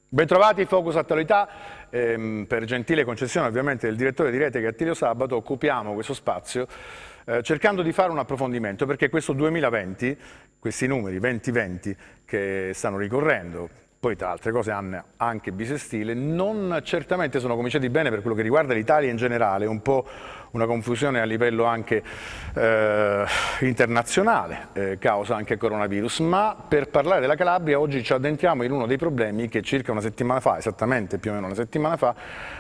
Bentrovati, Focus Attualità. Per gentile concessione ovviamente del direttore di rete che è Attilio Sabato, occupiamo questo spazio cercando di fare un approfondimento, perché questo 2020, questi numeri 2020 che stanno ricorrendo, poi tra altre cose hanno anche bisestile, non certamente sono cominciati bene per quello che riguarda l'Italia in generale, un po' una confusione a livello anche internazionale, causa anche coronavirus, ma per parlare della Calabria oggi ci addentriamo in uno dei problemi che circa una settimana fa, esattamente più o meno una settimana fa,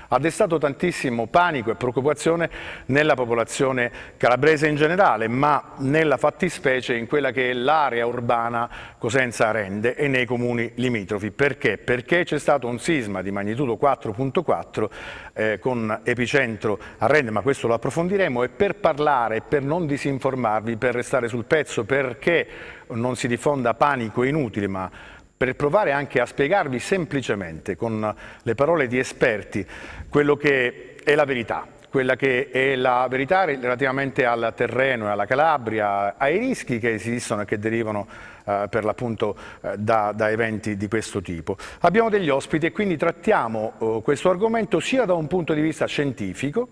ha destato tantissimo panico e preoccupazione nella popolazione calabrese in generale, ma nella fattispecie in quella che è l'area urbana Cosenza-Arende e nei comuni limitrofi. Perché? Perché c'è stato un sisma di magnitudo 4.4 con epicentro a Rende, ma questo lo approfondiremo, e per parlare, per non disinformarvi, per restare sul pezzo, perché non si diffonda panico inutile, ma per provare anche a spiegarvi semplicemente con le parole di esperti quello che è la verità. Quella che è la verità relativamente al terreno e alla Calabria, ai rischi che esistono e che derivano per l'appunto da eventi di questo tipo. Abbiamo degli ospiti e quindi trattiamo questo argomento sia da un punto di vista scientifico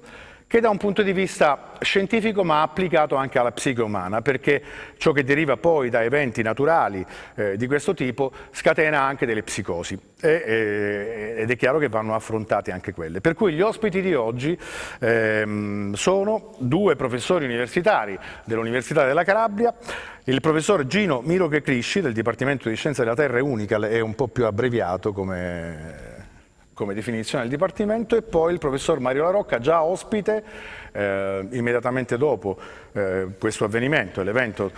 che da un punto di vista scientifico ma applicato anche alla psiche umana, perché ciò che deriva poi da eventi naturali di questo tipo scatena anche delle psicosi ed è chiaro che vanno affrontate anche quelle. Per cui gli ospiti di oggi sono due professori universitari dell'Università della Calabria, il professor Gino Miroche-Crisci del Dipartimento di Scienze della Terra e Unical, è un po' più abbreviato come definizione del Dipartimento, e poi il professor Mario La Rocca, già ospite immediatamente dopo questo avvenimento, l'evento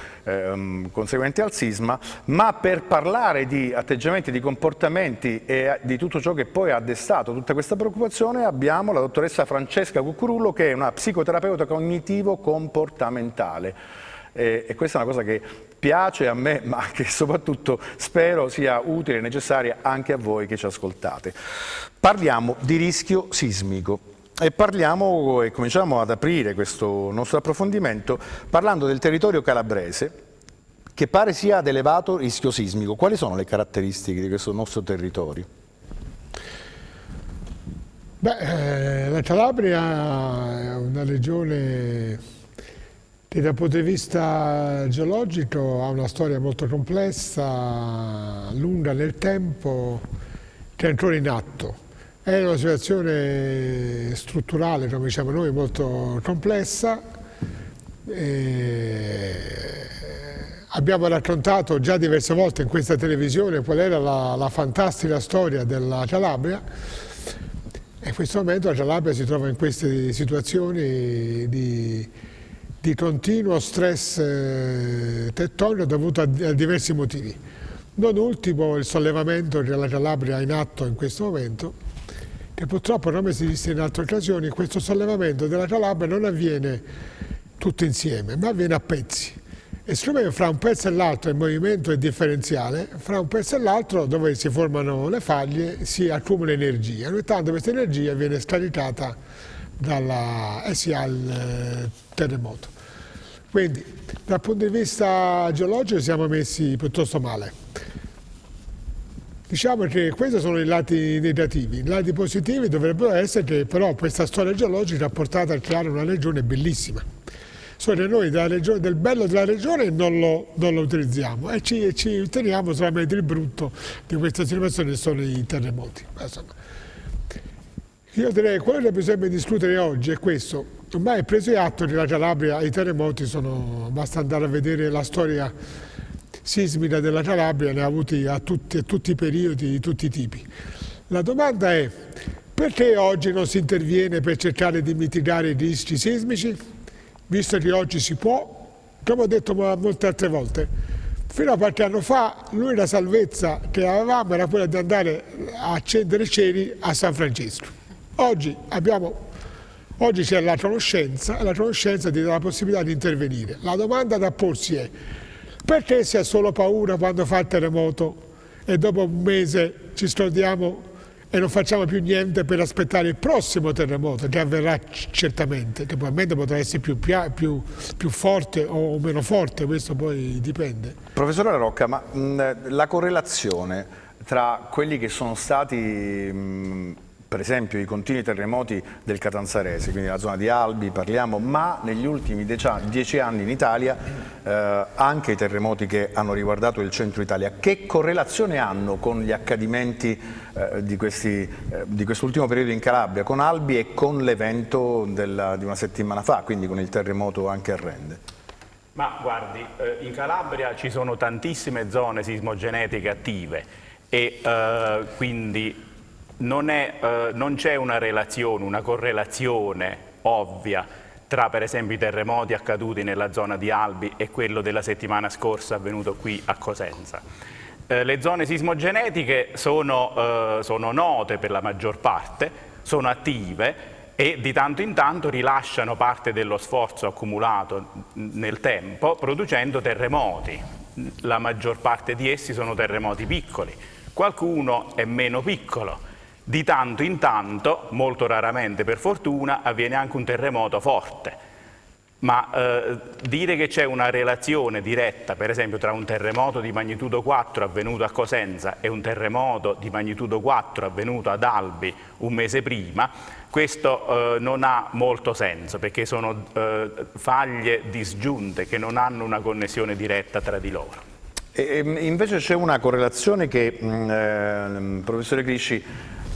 conseguente al sisma, ma per parlare di atteggiamenti, di comportamenti e di tutto ciò che poi ha destato tutta questa preoccupazione abbiamo la dottoressa Francesca Cuccurullo, che è una psicoterapeuta cognitivo-comportamentale. E questa è una cosa che piace a me, ma che soprattutto spero sia utile e necessaria anche a voi che ci ascoltate. Parliamo di rischio sismico e cominciamo ad aprire questo nostro approfondimento parlando del territorio calabrese, che pare sia ad elevato rischio sismico. Quali sono le caratteristiche di questo nostro territorio? La Calabria è una regione che dal punto di vista geologico ha una storia molto complessa, lunga nel tempo, che è ancora in atto. È una situazione strutturale, come diciamo noi, molto complessa. Abbiamo raccontato già diverse volte in questa televisione qual era la fantastica storia della Calabria, e in questo momento la Calabria si trova in queste situazioni di continuo stress tettonico dovuto a diversi motivi. Non ultimo il sollevamento che la Calabria ha in atto in questo momento, che purtroppo, come si disse in altre occasioni, questo sollevamento della Calabria non avviene tutto insieme, ma avviene a pezzi. E siccome fra un pezzo e l'altro il movimento è differenziale, fra un pezzo e l'altro, dove si formano le faglie, si accumula energia. Ogni tanto questa energia viene scaricata e si ha il terremoto. Quindi dal punto di vista geologico siamo messi piuttosto male. Diciamo che questi sono i lati negativi. I lati positivi dovrebbero essere che però questa storia geologica ha portato a creare una regione bellissima. Solo che noi del bello della regione non lo utilizziamo e ci teniamo solamente il brutto di questa situazione, che sono i terremoti. Insomma, io direi che quello che bisogna discutere oggi è questo. Ormai è preso atto che la Calabria, i terremoti basta andare a vedere la storia sismica della Calabria, ne ha avuti a tutti i periodi, di tutti i tipi. La domanda è: perché oggi non si interviene per cercare di mitigare i rischi sismici? Visto che oggi si può, come ho detto molte altre volte, fino a qualche anno fa l'unica salvezza che avevamo era quella di andare a accendere i cieli a San Francesco. Oggi c'è la conoscenza ti dà la possibilità di intervenire. La domanda da porsi è: perché si ha solo paura quando fa il terremoto e dopo un mese ci scordiamo e non facciamo più niente per aspettare il prossimo terremoto, che avverrà certamente, che probabilmente potrà essere più forte o meno forte, questo poi dipende. Professore La Rocca, ma la correlazione tra quelli che sono stati, per esempio, i continui terremoti del Catanzarese, quindi la zona di Albi, parliamo, ma negli ultimi 10 anni in Italia anche i terremoti che hanno riguardato il centro Italia, che correlazione hanno con gli accadimenti di quest'ultimo periodo in Calabria, con Albi e con l'evento di una settimana fa, quindi con il terremoto anche a Rende? Ma guardi, in Calabria ci sono tantissime zone sismogenetiche attive e quindi non c'è una relazione, una correlazione ovvia tra per esempio i terremoti accaduti nella zona di Albi e quello della settimana scorsa avvenuto qui a Cosenza. Le zone sismogenetiche sono note per la maggior parte, sono attive e di tanto in tanto rilasciano parte dello sforzo accumulato nel tempo producendo terremoti. La maggior parte di essi sono terremoti piccoli, qualcuno è meno piccolo. Di tanto in tanto, molto raramente per fortuna, avviene anche un terremoto forte. Ma dire che c'è una relazione diretta, per esempio, tra un terremoto di magnitudo 4 avvenuto a Cosenza e un terremoto di magnitudo 4 avvenuto ad Albi un mese prima, questo non ha molto senso, perché sono faglie disgiunte che non hanno una connessione diretta tra di loro. E invece c'è una correlazione che il professore Crisci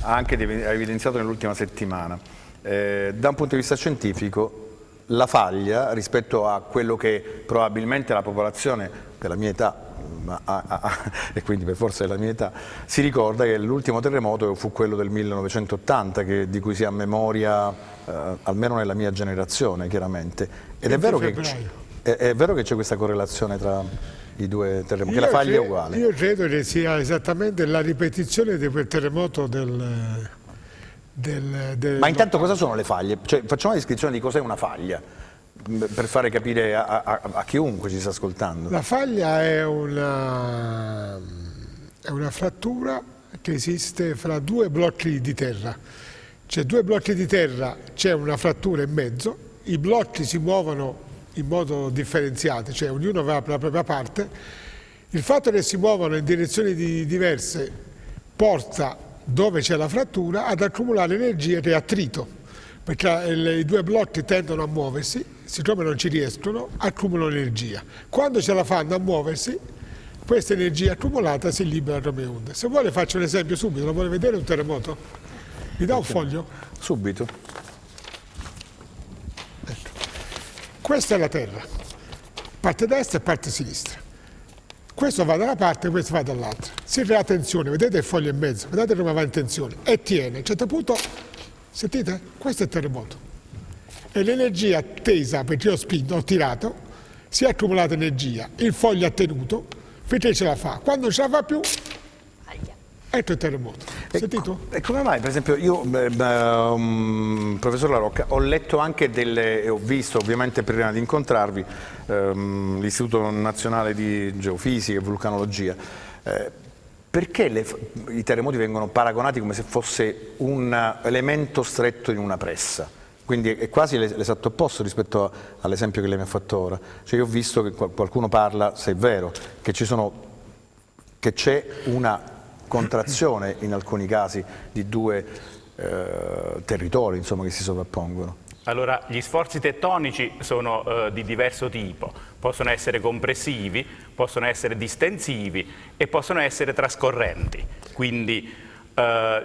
ha anche evidenziato nell'ultima settimana. Da un punto di vista scientifico, la faglia rispetto a quello che probabilmente la popolazione della mia età, e quindi per forza della mia età, si ricorda che l'ultimo terremoto fu quello del 1980, di cui si ha memoria, almeno nella mia generazione, chiaramente. Ed è vero che c'è questa correlazione tra i due terremoti, che la faglia è uguale. Io credo che sia esattamente la ripetizione di quel terremoto Ma intanto cosa sono le faglie? Cioè, facciamo una descrizione di cos'è una faglia, per fare capire a chiunque ci sta ascoltando. La faglia è una frattura che esiste fra due blocchi di terra. C'è due blocchi di terra, c'è una frattura in mezzo, i blocchi si muovono in modo differenziato, cioè ognuno va per la propria parte. Il fatto che si muovano in direzioni diverse porta, dove c'è la frattura, ad accumulare energia che è attrito, perché i due blocchi tendono a muoversi, siccome non ci riescono, accumulano energia. Quando ce la fanno a muoversi, questa energia accumulata si libera come onde. Se vuole faccio un esempio subito, lo vuole vedere un terremoto? Mi dà un foglio? Subito. Ecco. Questa è la terra, parte destra e parte sinistra. Questo va da una parte e questo va dall'altra. Si crea tensione, vedete il foglio in mezzo, vedete come va in tensione e tiene. A un certo punto, sentite? Questo è il terremoto. E l'energia tesa, perché io ho spinto, ho tirato, si è accumulata energia, il foglio ha tenuto, finché ce la fa. Quando non ce la fa più, ecco il terremoto. Sentito? E come mai, per esempio, io, professor La Rocca, ho letto anche e ho visto, ovviamente prima di incontrarvi, l'Istituto Nazionale di Geofisica e Vulcanologia. Perché i terremoti vengono paragonati come se fosse un elemento stretto in una pressa? Quindi è quasi l'esatto opposto rispetto all'esempio che lei mi ha fatto ora. Cioè io ho visto che qualcuno parla, se è vero, che c'è una contrazione in alcuni casi di due territori, insomma, che si sovrappongono. Allora, gli sforzi tettonici sono di diverso tipo, possono essere compressivi, possono essere distensivi e possono essere trascorrenti, quindi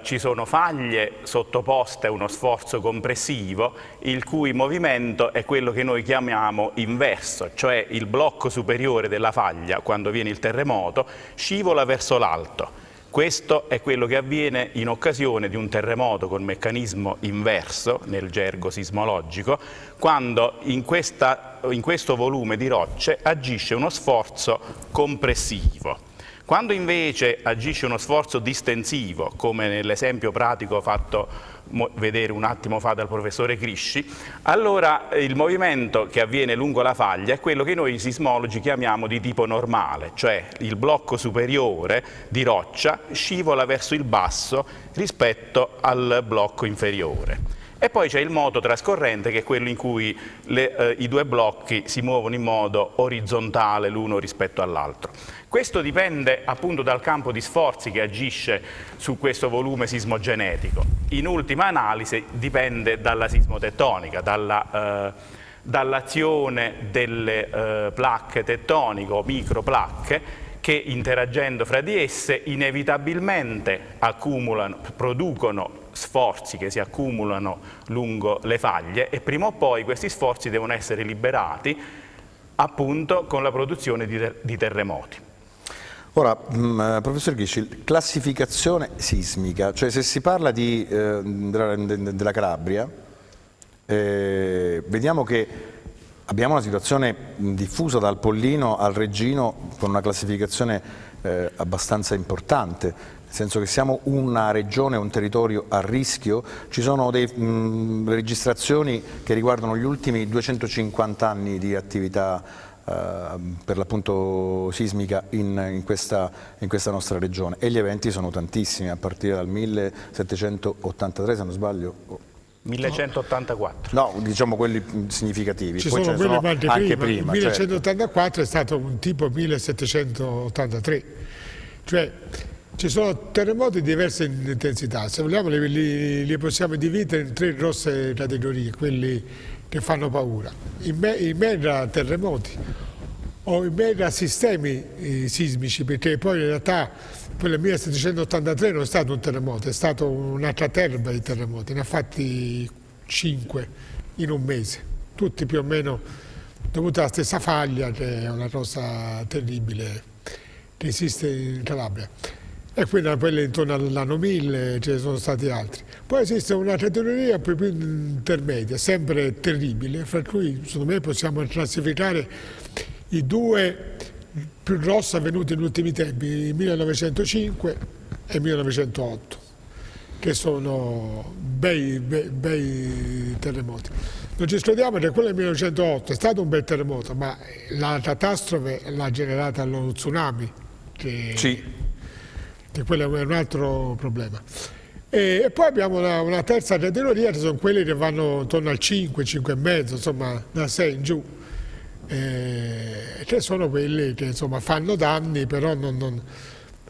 ci sono faglie sottoposte a uno sforzo compressivo il cui movimento è quello che noi chiamiamo inverso, cioè il blocco superiore della faglia, quando viene il terremoto, scivola verso l'alto. Questo è quello che avviene in occasione di un terremoto con meccanismo inverso, nel gergo sismologico, quando in questo volume di rocce agisce uno sforzo compressivo. Quando invece agisce uno sforzo distensivo, come nell'esempio pratico fatto vedere un attimo fa dal professore Crisci, allora il movimento che avviene lungo la faglia è quello che noi sismologi chiamiamo di tipo normale, cioè il blocco superiore di roccia scivola verso il basso rispetto al blocco inferiore. E poi c'è il moto trascorrente, che è quello in cui i due blocchi si muovono in modo orizzontale l'uno rispetto all'altro. Questo dipende appunto dal campo di sforzi che agisce su questo volume sismogenetico. In ultima analisi dipende dalla sismotettonica, dall'azione delle placche tettoniche o microplacche, che interagendo fra di esse inevitabilmente producono sforzi che si accumulano lungo le faglie, e prima o poi questi sforzi devono essere liberati appunto con la produzione di terremoti. Ora, professor Ghisci, classificazione sismica, cioè se si parla della Calabria, vediamo che abbiamo una situazione diffusa dal Pollino al Reggino con una classificazione abbastanza importante, nel senso che siamo una regione, un territorio a rischio. Ci sono delle registrazioni che riguardano gli ultimi 250 anni di attività per l'appunto sismica in questa nostra regione, e gli eventi sono tantissimi, a partire dal 1783, se non sbaglio. 1184. No, diciamo quelli significativi. Ci poi sono ce ne quelli sono anche prima. Il 1184 è stato un tipo 1783, cioè ci sono terremoti di diverse intensità. Se vogliamo li possiamo dividere in 3 grosse categorie, quelli che fanno paura: i mega terremoti o i mega sistemi sismici, perché poi in realtà quello del 1783 non è stato un terremoto, è stato una caterva di terremoti, ne ha fatti 5 in un mese, tutti più o meno dovuti alla stessa faglia, che è una cosa terribile che esiste in Calabria. E quindi quelli intorno all'anno 1000 ce ne sono stati altri. Poi esiste una categoria più intermedia, sempre terribile, fra cui secondo me possiamo classificare i 2 più grossi avvenuti negli ultimi tempi, il 1905 e il 1908, che sono bei terremoti. Non ci scordiamo che quello del 1908 è stato un bel terremoto, ma la catastrofe l'ha generata lo tsunami, che quello è un altro problema. E poi abbiamo una terza categoria, che sono quelli che vanno intorno al 5, 5,5, insomma da 6 in giù, che sono quelli che insomma fanno danni, però non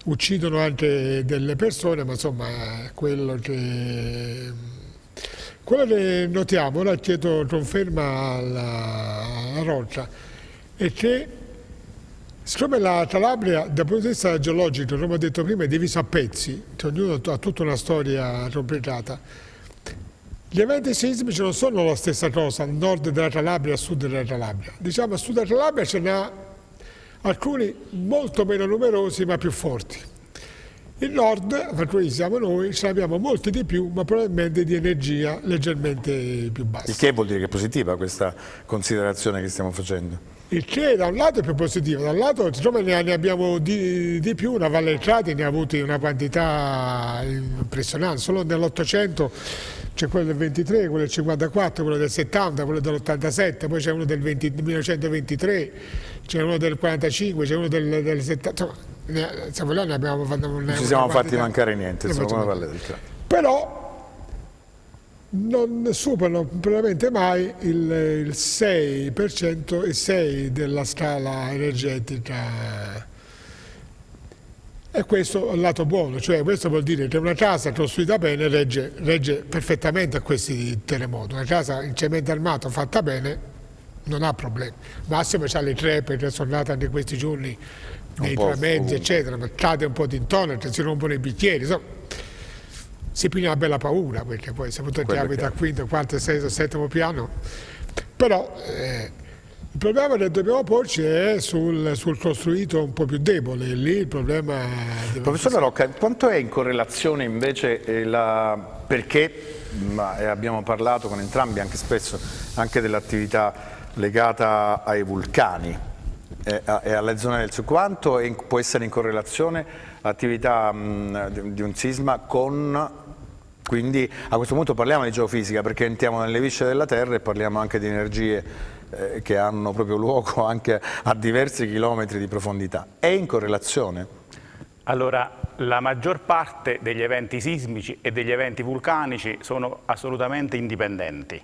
uccidono anche delle persone, ma insomma quello che notiamo, ora chiedo conferma alla Roccia, è che siccome la Calabria dal punto di vista geologico, come ho detto prima, è divisa a pezzi, cioè ognuno ha tutta una storia complicata, gli eventi sismici non sono la stessa cosa a nord della Calabria e a sud della Calabria. Diciamo a sud della Calabria ce n'ha alcuni molto meno numerosi ma più forti. Il nord, per cui siamo noi, ce ne abbiamo molti di più, ma probabilmente di energia leggermente più bassa. Il che vuol dire che è positiva questa considerazione che stiamo facendo? Il che da un lato è più positivo, dall'altro siccome ne abbiamo di più, una Valle Entrati ne ha avuti una quantità impressionante, solo nell'800 c'è quello del 23, quello del 54, quello del 70, quello dell'87, poi c'è uno del 1923, c'è uno del 45, c'è uno del 70, insomma ne abbiamo fatto non ci siamo fatti mancare niente, insomma, come Valle del Trapani. Però non superano probabilmente mai il 6%, il 6 della scala energetica, e questo è il lato buono, cioè questo vuol dire che una casa costruita bene regge perfettamente a questi terremoti. Una casa in cemento armato fatta bene non ha problemi, massimo c'ha le crepe che sono nate anche questi giorni nei tramezzi eccetera, ma cade un po' d'intorno, si rompono i bicchieri, insomma si prende una bella paura, perché poi soprattutto ti abita al quinto, quarto, sesto, settimo piano. Però il problema che dobbiamo porci è sul costruito un po' più debole, lì il problema... Professor La Rocca, quanto è in correlazione invece perché abbiamo parlato con entrambi anche spesso anche dell'attività legata ai vulcani e alle zone del Sud, quanto può essere in correlazione l'attività di un sisma con... Quindi a questo punto parliamo di geofisica, perché entriamo nelle viscere della Terra e parliamo anche di energie che hanno proprio luogo anche a diversi chilometri di profondità. È in correlazione? Allora, la maggior parte degli eventi sismici e degli eventi vulcanici sono assolutamente indipendenti.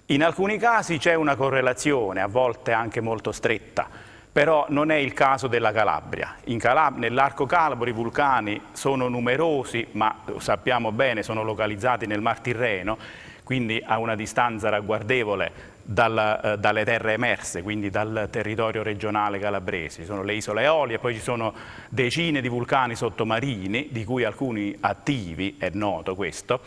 In alcuni casi c'è una correlazione, a volte anche molto stretta, però non è il caso della Calabria. Nell'arco calabro i vulcani sono numerosi, ma sappiamo bene sono localizzati nel Mar Tirreno, quindi a una distanza ragguardevole dalle terre emerse, quindi dal territorio regionale calabrese. Ci sono le isole Eolie, poi ci sono decine di vulcani sottomarini, di cui alcuni attivi, è noto questo,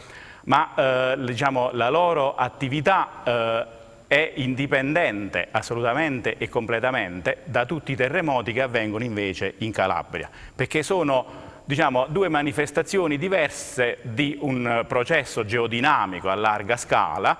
ma diciamo, la loro attività è indipendente assolutamente e completamente da tutti i terremoti che avvengono invece in Calabria, perché sono, diciamo, due manifestazioni diverse di un processo geodinamico a larga scala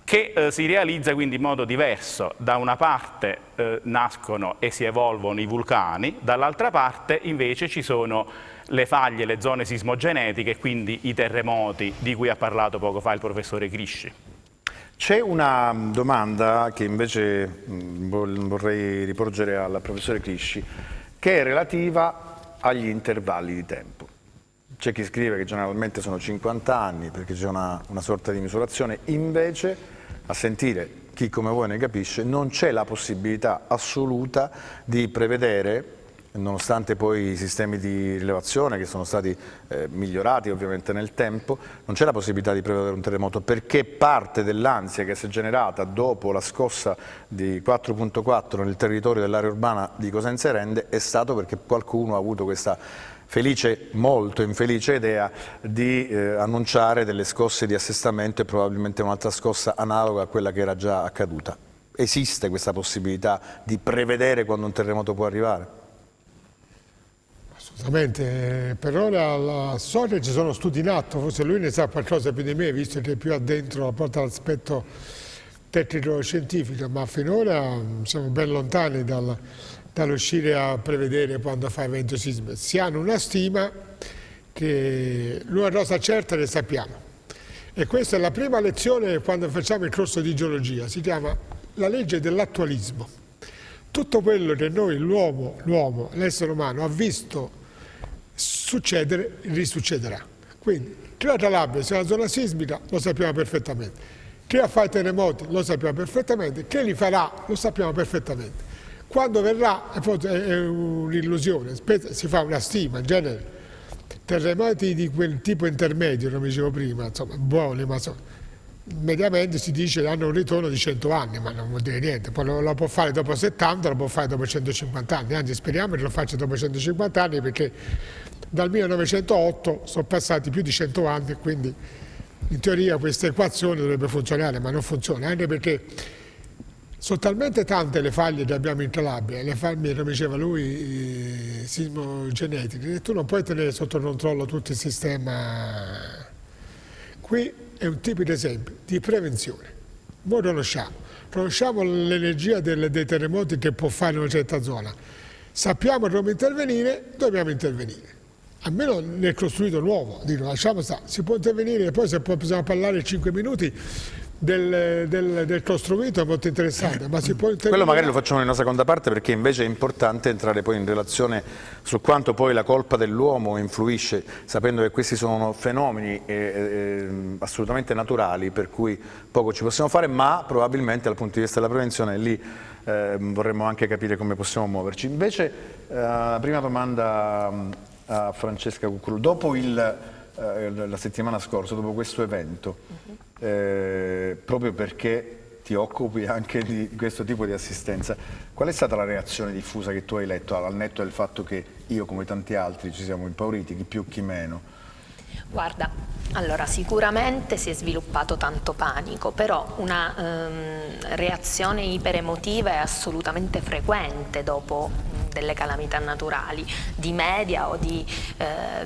che si realizza quindi in modo diverso. Da una parte nascono e si evolvono i vulcani, dall'altra parte invece ci sono le faglie, le zone sismogenetiche e quindi i terremoti di cui ha parlato poco fa il professore Crisci. C'è una domanda che invece vorrei riporgere al professore Crisci, che è relativa agli intervalli di tempo. C'è chi scrive che generalmente sono 50 anni perché c'è una sorta di misurazione, invece a sentire chi come voi ne capisce non c'è la possibilità assoluta di prevedere, nonostante poi i sistemi di rilevazione che sono stati migliorati ovviamente nel tempo, non c'è la possibilità di prevedere un terremoto perché parte dell'ansia che si è generata dopo la scossa di 4.4 nel territorio dell'area urbana di Cosenza e Rende è stato perché qualcuno ha avuto questa felice, molto infelice idea di annunciare delle scosse di assestamento e probabilmente un'altra scossa analoga a quella che era già accaduta. Esiste questa possibilità di prevedere quando un terremoto può arrivare? Assolutamente, per ora so che ci sono studi in atto, forse lui ne sa qualcosa più di me, visto che è più addentro porta l'aspetto tecnico-scientifico, ma finora siamo ben lontani dall'uscire a prevedere quando fa evento sismico. Si hanno una stima che l'una cosa certa le sappiamo e questa è la prima lezione quando facciamo il corso di geologia, si chiama la legge dell'attualismo. Tutto quello che noi, l'uomo, l'essere umano ha visto succedere, risuccederà. Quindi che la Calabria sia una zona sismica lo sappiamo perfettamente, che ha fatto i terremoti lo sappiamo perfettamente, che li farà lo sappiamo perfettamente. Quando verrà è un'illusione, si fa una stima, in genere terremoti di quel tipo intermedio, come dicevo prima, insomma buoni, ma mediamente si dice che hanno un ritorno di 100 anni, ma non vuol dire niente, poi lo può fare dopo 70, lo può fare dopo 150 anni, anzi speriamo che lo faccia dopo 150 anni perché dal 1908 sono passati più di 100 anni, quindi in teoria questa equazione dovrebbe funzionare, ma non funziona, anche perché sono talmente tante le faglie che abbiamo in Calabria, le faglie, come diceva lui, sismogenetiche, che tu non puoi tenere sotto controllo tutto il sistema. Qui è un tipico esempio di prevenzione. Noi conosciamo l'energia dei terremoti che può fare una certa zona. Sappiamo come intervenire, dobbiamo intervenire. Almeno nel costruito nuovo, dico, lasciamo stare, si può intervenire e poi se possiamo parlare 5 minuti del costruito è molto interessante, ma si può intervenire. Quello magari lo facciamo in una seconda parte perché invece è importante entrare poi in relazione su quanto poi la colpa dell'uomo influisce, sapendo che questi sono fenomeni assolutamente naturali per cui poco ci possiamo fare, ma probabilmente dal punto di vista della prevenzione lì vorremmo anche capire come possiamo muoverci. Invece la prima domanda a Francesca Cuccurullo, dopo la settimana scorsa, dopo questo evento, proprio perché ti occupi anche di questo tipo di assistenza, qual è stata la reazione diffusa che tu hai letto, al netto del fatto che io come tanti altri ci siamo impauriti, chi più chi meno? Guarda, allora sicuramente si è sviluppato tanto panico, però una reazione iperemotiva è assolutamente frequente dopo delle calamità naturali, di media o di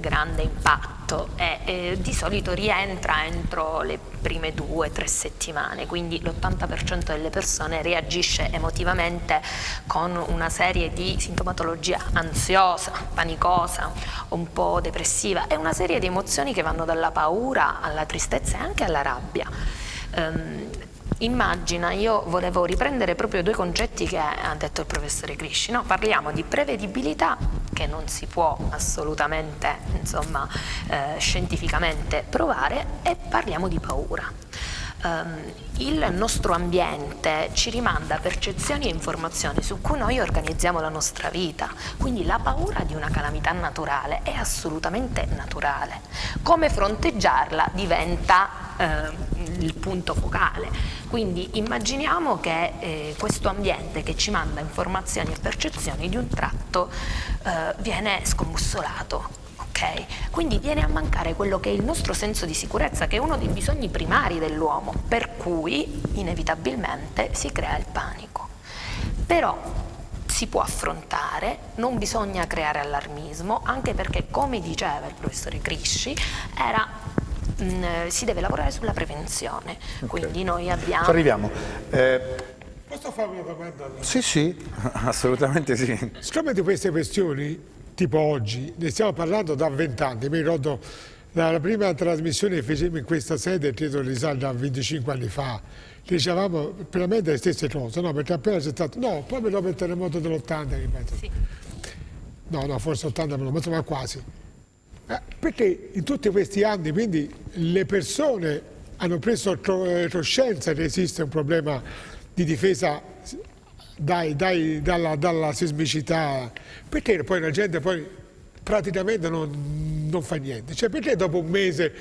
grande impatto e di solito rientra entro le prime 2 o 3 settimane, quindi l'80% delle persone reagisce emotivamente con una serie di sintomatologia ansiosa, panicosa, un po' depressiva e una serie di emozioni che vanno dalla paura alla tristezza e anche alla rabbia. Immagina, io volevo riprendere proprio 2 concetti che ha detto il professore Crisci, no? Parliamo di prevedibilità che non si può assolutamente, insomma, scientificamente provare, e parliamo di paura. Il nostro ambiente ci rimanda a percezioni e informazioni su cui noi organizziamo la nostra vita, quindi la paura di una calamità naturale è assolutamente naturale. Come fronteggiarla diventa il punto focale, quindi immaginiamo che questo ambiente che ci manda informazioni e percezioni di un tratto viene scombussolato. Quindi viene a mancare quello che è il nostro senso di sicurezza, che è uno dei bisogni primari dell'uomo, per cui inevitabilmente si crea il panico. Però si può affrontare, non bisogna creare allarmismo, anche perché, come diceva il professore Crisci, si deve lavorare sulla prevenzione. Quindi noi abbiamo... Ci arriviamo. Posso fare una domanda? Sì, assolutamente sì. Siccome di queste questioni, tipo oggi, ne stiamo parlando da 20 anni, mi ricordo la prima trasmissione che facevamo in questa sede, credo risale da 25 anni fa, dicevamo veramente le stesse cose, no? Perché appena c'è stato, no, proprio dopo il terremoto dell'80, ripeto. Sì. No, forse 80, ma quasi. Perché in tutti questi anni, quindi, le persone hanno preso coscienza che esiste un problema di difesa dalla sismicità, perché poi la gente poi praticamente non fa niente? Cioè, perché dopo un mese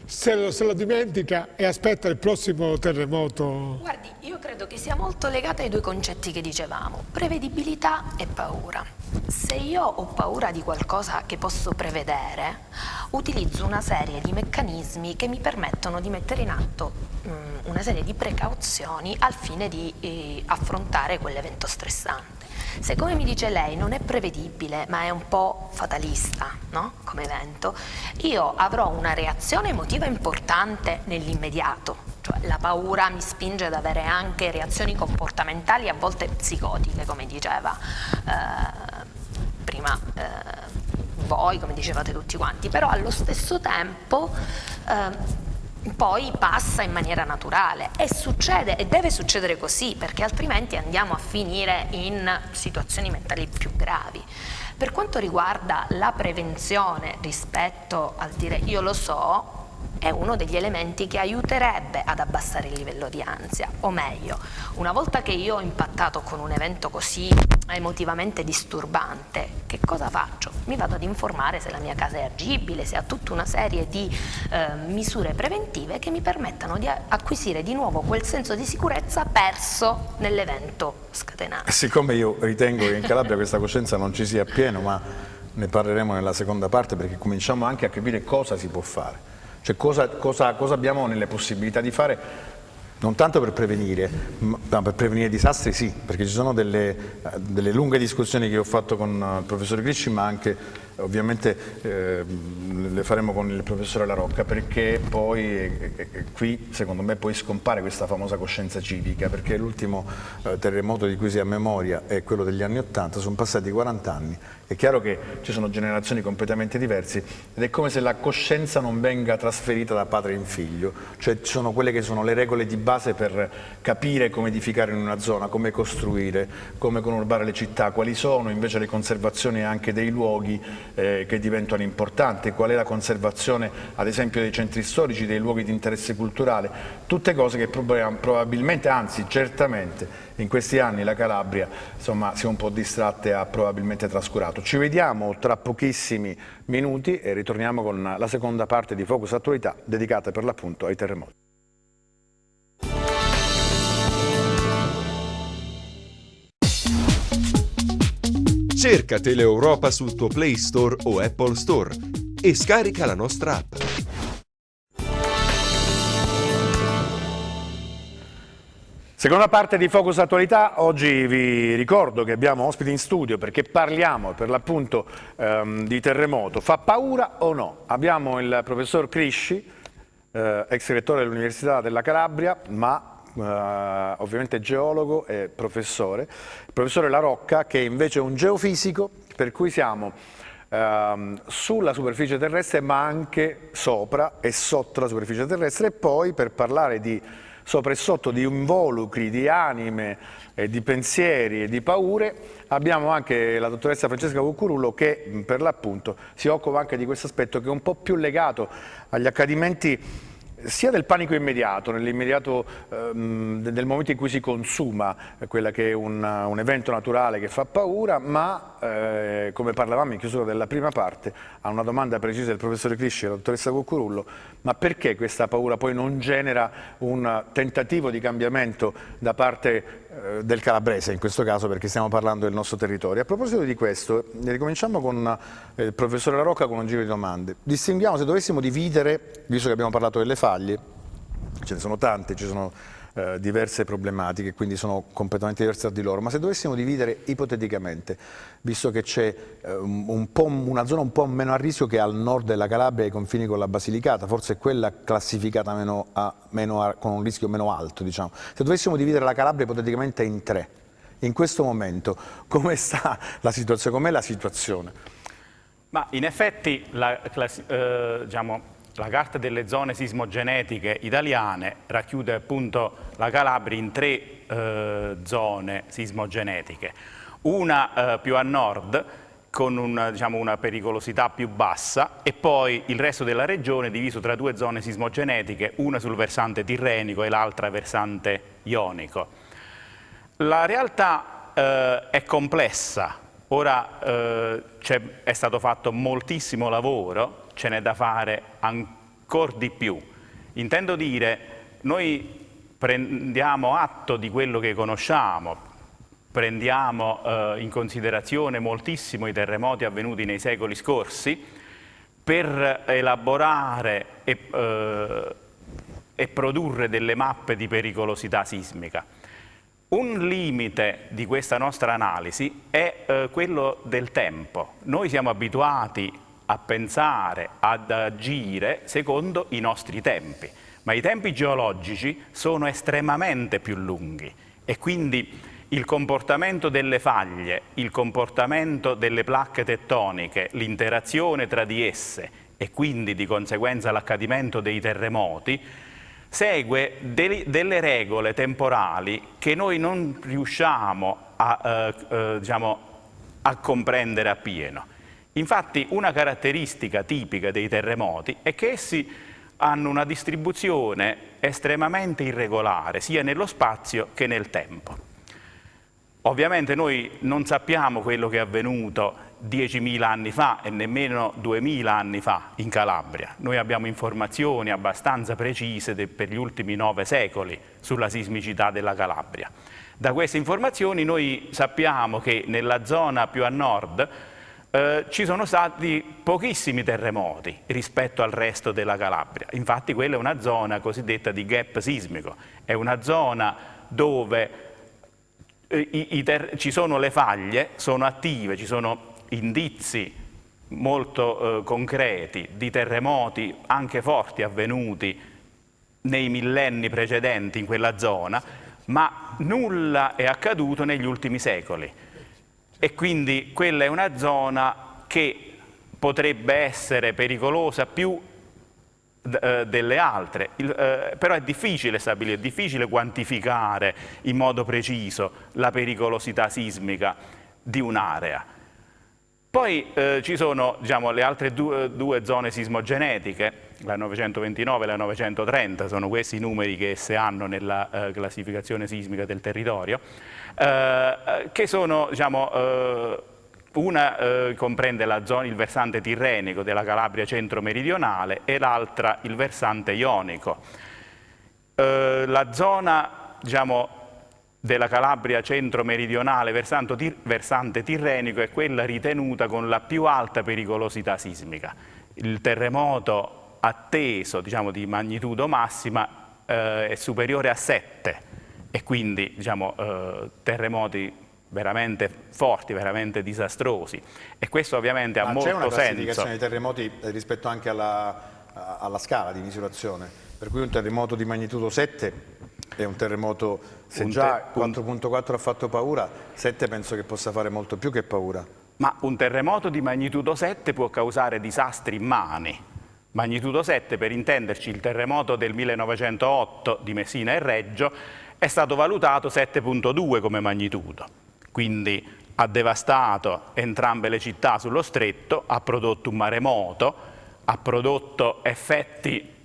se lo dimentica e aspetta il prossimo terremoto? Guardi, io credo che sia molto legata ai due concetti che dicevamo, prevedibilità e paura. Se io ho paura di qualcosa che posso prevedere, utilizzo una serie di meccanismi che mi permettono di mettere in atto una serie di precauzioni al fine di affrontare quell'evento stressante. Se, come mi dice lei, non è prevedibile ma è un po' fatalista, no? Come evento, io avrò una reazione emotiva importante nell'immediato, cioè la paura mi spinge ad avere anche reazioni comportamentali a volte psicotiche, come diceva prima voi, come dicevate tutti quanti, però allo stesso tempo poi passa in maniera naturale, e succede e deve succedere così, perché altrimenti andiamo a finire in situazioni mentali più gravi. Per quanto riguarda la prevenzione rispetto al dire io lo so, è uno degli elementi che aiuterebbe ad abbassare il livello di ansia, o meglio, una volta che io ho impattato con un evento così emotivamente disturbante, che cosa faccio? Mi vado ad informare se la mia casa è agibile, se ha tutta una serie di misure preventive che mi permettano di acquisire di nuovo quel senso di sicurezza perso nell'evento scatenato. Siccome io ritengo che in Calabria questa coscienza non ci sia appieno, ma ne parleremo nella seconda parte, perché cominciamo anche a capire cosa si può fare. Cioè cosa abbiamo nelle possibilità di fare, non tanto per prevenire, ma per prevenire disastri sì, perché ci sono delle lunghe discussioni che ho fatto con il professore Crisci, ma anche ovviamente le faremo con il professore La Rocca, perché poi qui secondo me poi scompare questa famosa coscienza civica, perché l'ultimo terremoto di cui si ha memoria è quello degli anni '80, sono passati 40 anni, è chiaro che ci sono generazioni completamente diverse ed è come se la coscienza non venga trasferita da padre in figlio, cioè ci sono quelle che sono le regole di base per capire come edificare in una zona, come costruire, come conurbare le città, quali sono invece le conservazioni anche dei luoghi che diventano importanti, qual è la conservazione ad esempio dei centri storici, dei luoghi di interesse culturale, tutte cose che probabilmente, anzi certamente in questi anni la Calabria insomma si è un po' distratta e ha probabilmente trascurato. Ci vediamo tra pochissimi minuti e ritorniamo con la seconda parte di Focus Attualità dedicata per l'appunto ai terremoti. Cerca Teleeuropa sul tuo Play Store o Apple Store e scarica la nostra app. Seconda parte di Focus Attualità, oggi vi ricordo che abbiamo ospiti in studio perché parliamo per l'appunto di terremoto. Fa paura o no? Abbiamo il professor Crisci, ex rettore dell'Università della Calabria, ma ovviamente geologo e professore. Il professore La Rocca, che è invece un geofisico, per cui siamo sulla superficie terrestre ma anche sopra e sotto la superficie terrestre, e poi per parlare di sopra e sotto di involucri, di anime, di pensieri e di paure, abbiamo anche la dottoressa Francesca Cuccurullo che per l'appunto si occupa anche di questo aspetto che è un po' più legato agli accadimenti sia del panico immediato, nell'immediato del momento in cui si consuma quella che è un evento naturale che fa paura, ma come parlavamo in chiusura della prima parte, a una domanda precisa del professore Crisci e della dottoressa Cuccurullo, ma perché questa paura poi non genera un tentativo di cambiamento da parte del calabrese, in questo caso perché stiamo parlando del nostro territorio. A proposito di questo, ricominciamo con il professore La Rocca con un giro di domande. Distinguiamo, se dovessimo dividere, visto che abbiamo parlato delle faglie, ce ne sono tante, ci sono diverse problematiche, quindi sono completamente diverse tra di loro, ma se dovessimo dividere ipoteticamente, visto che c'è una zona un po' meno a rischio che è al nord della Calabria ai confini con la Basilicata, forse è quella classificata con un rischio meno alto, diciamo. Se dovessimo dividere la Calabria ipoteticamente in 3, in questo momento come sta la situazione, com'è la situazione? Ma in effetti diciamo, la carta delle zone sismogenetiche italiane racchiude appunto la Calabria in 3 zone sismogenetiche, una più a nord con una pericolosità più bassa e poi il resto della regione diviso tra 2 zone sismogenetiche, una sul versante tirrenico e l'altra versante ionico. La realtà è complessa, ora è stato fatto moltissimo lavoro, ce n'è da fare ancora di più. Intendo dire, noi prendiamo atto di quello che conosciamo, prendiamo in considerazione moltissimo i terremoti avvenuti nei secoli scorsi per elaborare e produrre delle mappe di pericolosità sismica. Un limite di questa nostra analisi è quello del tempo. Noi siamo abituati a pensare, ad agire secondo i nostri tempi, ma i tempi geologici sono estremamente più lunghi e quindi il comportamento delle faglie, il comportamento delle placche tettoniche, l'interazione tra di esse e quindi di conseguenza l'accadimento dei terremoti segue delle regole temporali che noi non riusciamo a comprendere appieno. Infatti una caratteristica tipica dei terremoti è che essi hanno una distribuzione estremamente irregolare sia nello spazio che nel tempo. Ovviamente noi non sappiamo quello che è avvenuto 10.000 anni fa e nemmeno 2.000 anni fa in Calabria. Noi abbiamo informazioni abbastanza precise per gli ultimi 9 secoli sulla sismicità della Calabria. Da queste informazioni noi sappiamo che nella zona più a nord ci sono stati pochissimi terremoti rispetto al resto della Calabria. Infatti quella è una zona cosiddetta di gap sismico, è una zona dove ci sono le faglie, sono attive, ci sono indizi molto concreti di terremoti anche forti avvenuti nei millenni precedenti in quella zona, ma nulla è accaduto negli ultimi secoli. E quindi quella è una zona che potrebbe essere pericolosa più delle altre, però è difficile stabilire, è difficile quantificare in modo preciso la pericolosità sismica di un'area. Poi ci sono le altre due zone sismogenetiche, la 929 e la 930, sono questi i numeri che esse hanno nella classificazione sismica del territorio, che sono, una comprende il versante tirrenico della Calabria centro-meridionale e l'altra il versante ionico. La zona, della Calabria centro-meridionale versante tirrenico è quella ritenuta con la più alta pericolosità sismica. Il terremoto atteso, di magnitudo massima è superiore a 7 e quindi, terremoti veramente forti, veramente disastrosi. E questo ovviamente ha molto senso. C'è una classificazione dei terremoti rispetto anche alla scala di misurazione, per cui un terremoto di magnitudo 7 è un terremoto, se già 4.4 ha fatto paura, 7 penso che possa fare molto più che paura. Ma un terremoto di magnitudo 7 può causare disastri immani. Magnitudo 7, per intenderci, il terremoto del 1908 di Messina e Reggio è stato valutato 7,2 come magnitudo, quindi ha devastato entrambe le città sullo stretto, ha prodotto un maremoto, ha prodotto effetti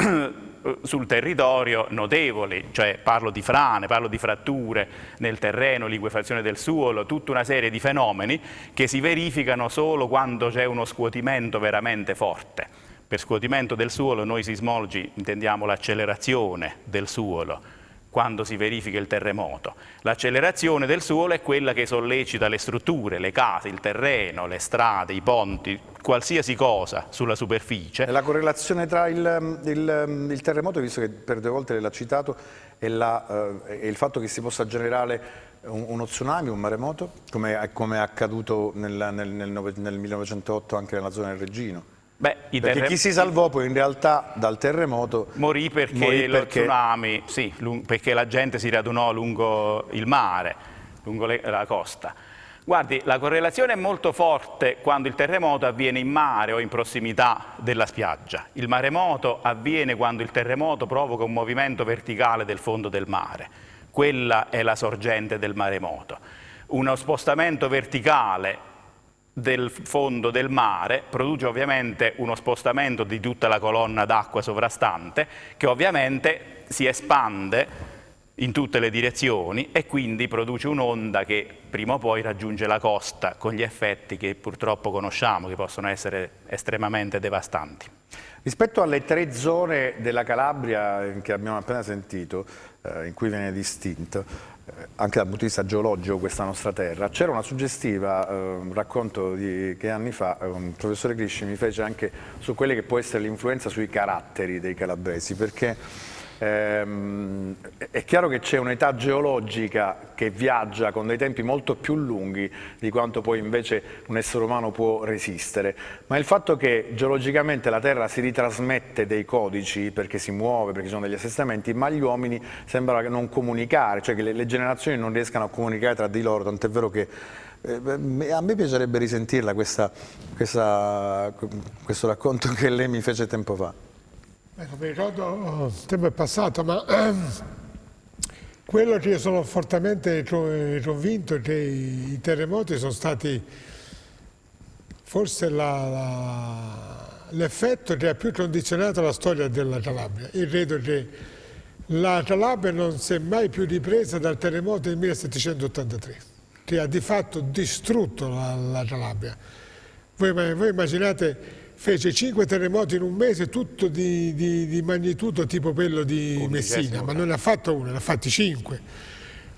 sul territorio notevoli, cioè parlo di frane, parlo di fratture nel terreno, liquefazione del suolo, tutta una serie di fenomeni che si verificano solo quando c'è uno scuotimento veramente forte. Per scuotimento del suolo noi sismologi intendiamo l'accelerazione del suolo quando si verifica il terremoto. L'accelerazione del suolo è quella che sollecita le strutture, le case, il terreno, le strade, i ponti, qualsiasi cosa sulla superficie. E la correlazione tra il terremoto, visto che per 2 volte l'ha citato, e il fatto che si possa generare uno tsunami, un maremoto, come è accaduto nel 1908 anche nella zona del Reggino? Beh, perché chi si salvò poi in realtà dal terremoto morì perché lo tsunami, sì, perché la gente si radunò lungo il mare, lungo la costa. Guardi, la correlazione è molto forte quando il terremoto avviene in mare o in prossimità della spiaggia. Il maremoto avviene quando il terremoto provoca un movimento verticale del fondo del mare. Quella è la sorgente del maremoto. Uno spostamento verticale del fondo del mare produce ovviamente uno spostamento di tutta la colonna d'acqua sovrastante che ovviamente si espande in tutte le direzioni e quindi produce un'onda che prima o poi raggiunge la costa con gli effetti che purtroppo conosciamo, che possono essere estremamente devastanti. Rispetto alle 3 zone della Calabria che abbiamo appena sentito, in cui viene distinto, anche dal punto di vista geologico questa nostra terra, c'era una suggestiva, un racconto che anni fa un professore Crisci mi fece anche su quelle che può essere l'influenza sui caratteri dei calabresi, perché è chiaro che c'è un'età geologica che viaggia con dei tempi molto più lunghi di quanto poi invece un essere umano può resistere, ma il fatto che geologicamente la Terra si ritrasmette dei codici perché si muove, perché ci sono degli assestamenti, ma gli uomini sembra non comunicare, cioè che le generazioni non riescano a comunicare tra di loro, tant'è vero che a me piacerebbe risentirla questo racconto che lei mi fece tempo fa. Non mi ricordo, il tempo è passato, ma quello che io sono fortemente convinto è che i terremoti sono stati forse l'effetto che ha più condizionato la storia della Calabria. Io credo che la Calabria non si è mai più ripresa dal terremoto del 1783, che ha di fatto distrutto la Calabria. Voi immaginate, fece 5 terremoti in un mese, tutto di magnitudo tipo quello di Messina, ma non ne ha fatto uno, ne ha fatti 5.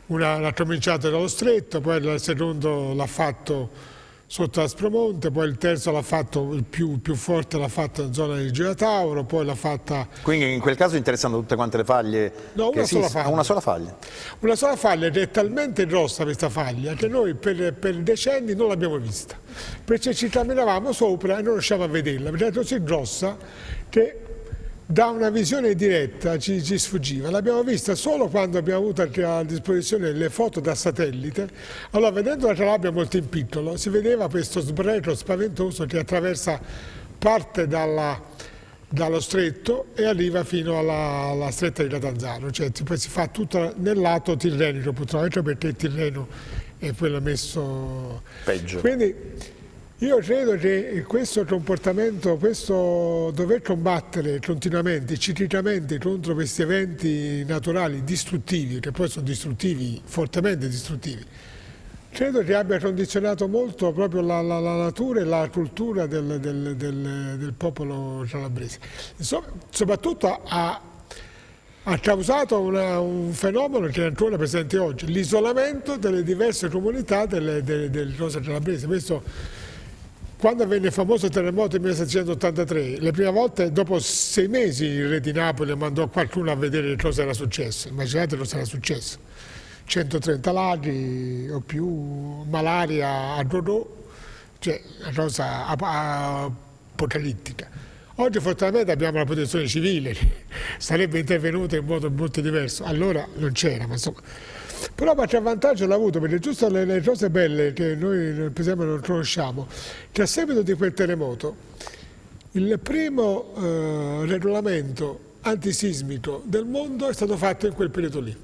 Una l'ha cominciato dallo stretto, poi il secondo l'ha fatto sotto Aspromonte, poi il terzo l'ha fatto, il più forte l'ha fatto in zona di Gioia Tauro, poi l'ha fatta... Quindi in quel caso interessano tutte quante le faglie? No, una sola faglia. Una sola faglia? Una sola faglia che è talmente grossa questa faglia che noi per decenni non l'abbiamo vista, perché ci camminavamo sopra e non riusciamo a vederla, perché è così grossa che da una visione diretta ci sfuggiva. L'abbiamo vista solo quando abbiamo avuto a disposizione le foto da satellite. Allora, vedendo la Calabria molto in piccolo, si vedeva questo sbregio spaventoso che attraversa parte dallo stretto e arriva fino alla stretta di Catanzaro, cioè poi si fa tutto nel lato tirrenico purtroppo, perché il Tirreno è quello messo peggio. Quindi io credo che questo comportamento, questo dover combattere continuamente, ciclicamente contro questi eventi naturali distruttivi, che poi sono distruttivi, fortemente distruttivi, credo che abbia condizionato molto proprio la natura e la cultura del popolo calabrese. Soprattutto ha causato un fenomeno che è ancora presente oggi, l'isolamento delle diverse comunità delle cose calabrese. Questo, quando avvenne il famoso terremoto del 1783, le prime volte, dopo 6 mesi, il re di Napoli mandò qualcuno a vedere cosa era successo. Immaginate cosa era successo. 130 laghi o più, malaria a dodò, cioè una cosa apocalittica. Oggi fortunatamente abbiamo la protezione civile, che sarebbe intervenuta in modo molto diverso. Allora non c'era, ma insomma... Però qualche vantaggio l'ha avuto, perché giusto le cose belle che noi per esempio non conosciamo, che a seguito di quel terremoto Il primo regolamento antisismico del mondo è stato fatto in quel periodo lì